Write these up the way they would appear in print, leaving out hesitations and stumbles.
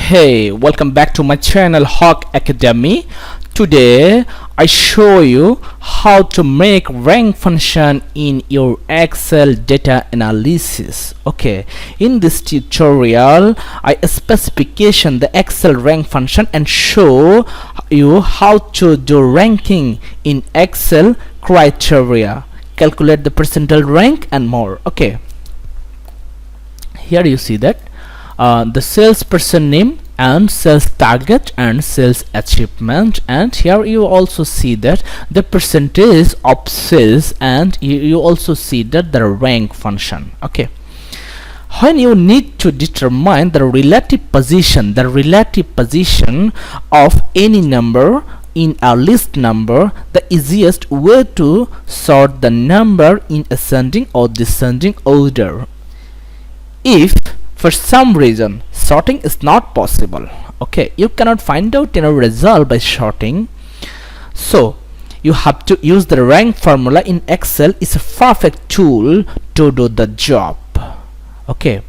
Hey, welcome back to my channel Hawk Academy. Today I show you how to make rank function in your Excel data analysis. Okay, in this tutorial I specification the Excel rank function and show you how to do ranking in Excel criteria, calculate the percentile rank and more. Okay, here you see that the salesperson name and sales target and sales achievement, and here you also see that the percentage of sales, and you also see that the rank function. Okay, when you need to determine the relative position of any number in a list number, the easiest way to sort the number in ascending or descending order. If for some reason sorting is not possible, okay, you cannot find out a result by sorting, so you have to use the rank formula in Excel. Is a perfect tool to do the job. Okay,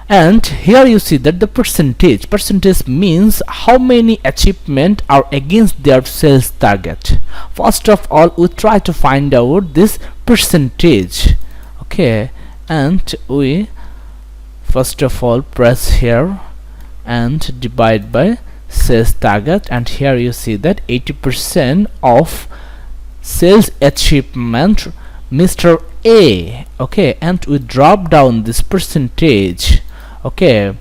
and here you see that the percentage means how many achievements are against their sales target. First of all, we try to find out this percentage. Okay, and we first of all press here and divide by sales target, and here you see that 80% of sales achievement Mr. A. Okay, and we drop down this percentage. Okay,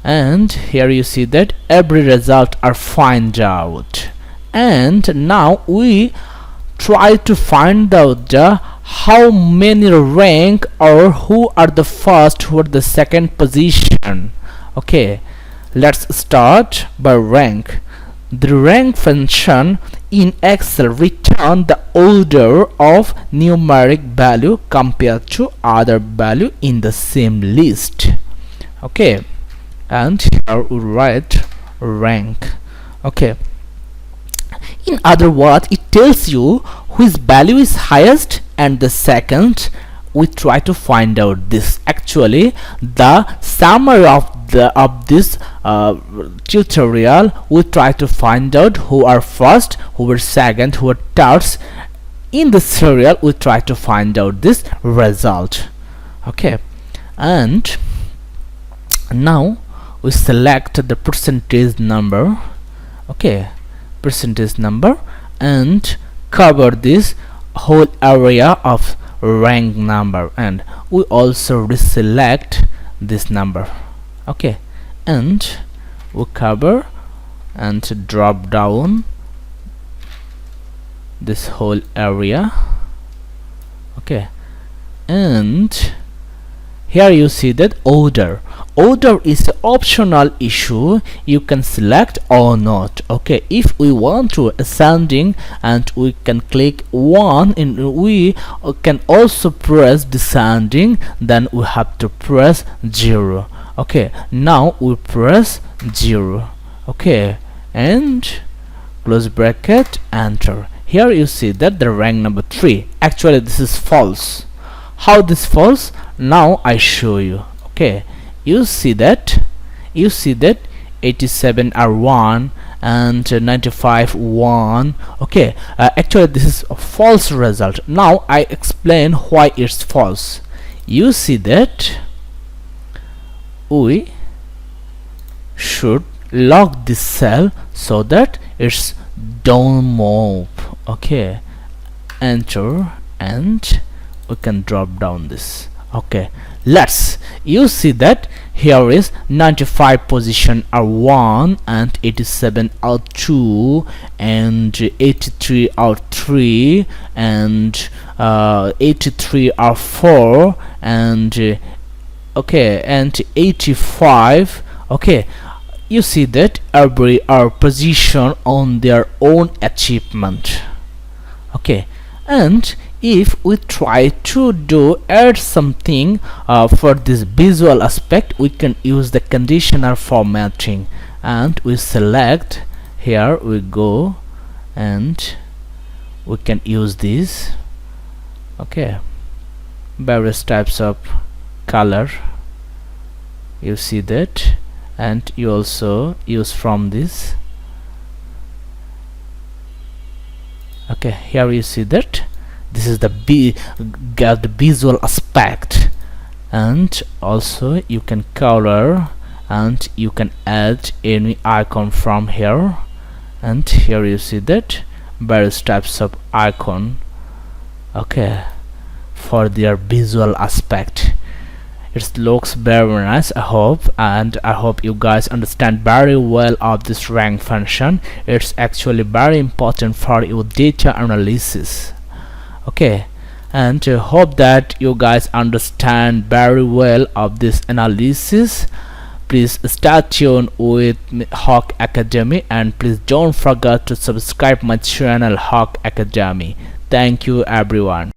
and here you see that every result are find out, and now we try to find out the how many rank or who are the first, who are the second position. Okay, let's start by rank. The rank function in Excel return the order of numeric value compared to other value in the same list. Okay, and here we write rank. Okay, in other words, it tells you whose value is highest, and the second we try to find out this. Actually, the summary of this tutorial, we try to find out who are first, who are second, who are thirds. In the serial, we try to find out this result. Okay, and now we select the percentage number. Okay, percentage number, and cover this whole area of rank number, and we also reselect this number. Okay, and we cover and drop down this whole area. Okay, and here you see that order is an optional issue, you can select or not. Okay, if we want to ascending, and we can click 1, and we can also press descending, then we have to press 0. Okay, now we press 0. Okay, and close bracket, enter. Here you see that the rank number 3. Actually this is false. How this false? Now I show you. Okay, you see that 87 are 1 and 95 1. Okay, actually this is a false result. Now I explain why it's false. You see that we should lock this cell so that it's don't move. Okay, enter, and we can drop down this. Okay, you see that here is 95 position are 1 and 87 are 2 and 83 are 3 and 83 are 4 and okay, and 85. Okay, you see that every are position on their own achievement. Okay, and if we try to add something for this visual aspect, we can use the conditional formatting, and we select here, we go and we can use this. Okay, various types of color, you see that, and you also use from this. Okay, here you see that this is the get the visual aspect, and also you can color and you can add any icon from here, and here you see that various types of icon, okay, for their visual aspect. It looks very nice, I hope you guys understand very well of this rank function. It's actually very important for your data analysis, okay, and hope that you guys understand very well of this analysis. Please stay tuned with Hawk Academy, and please don't forget to subscribe my channel Hawk Academy. Thank you everyone.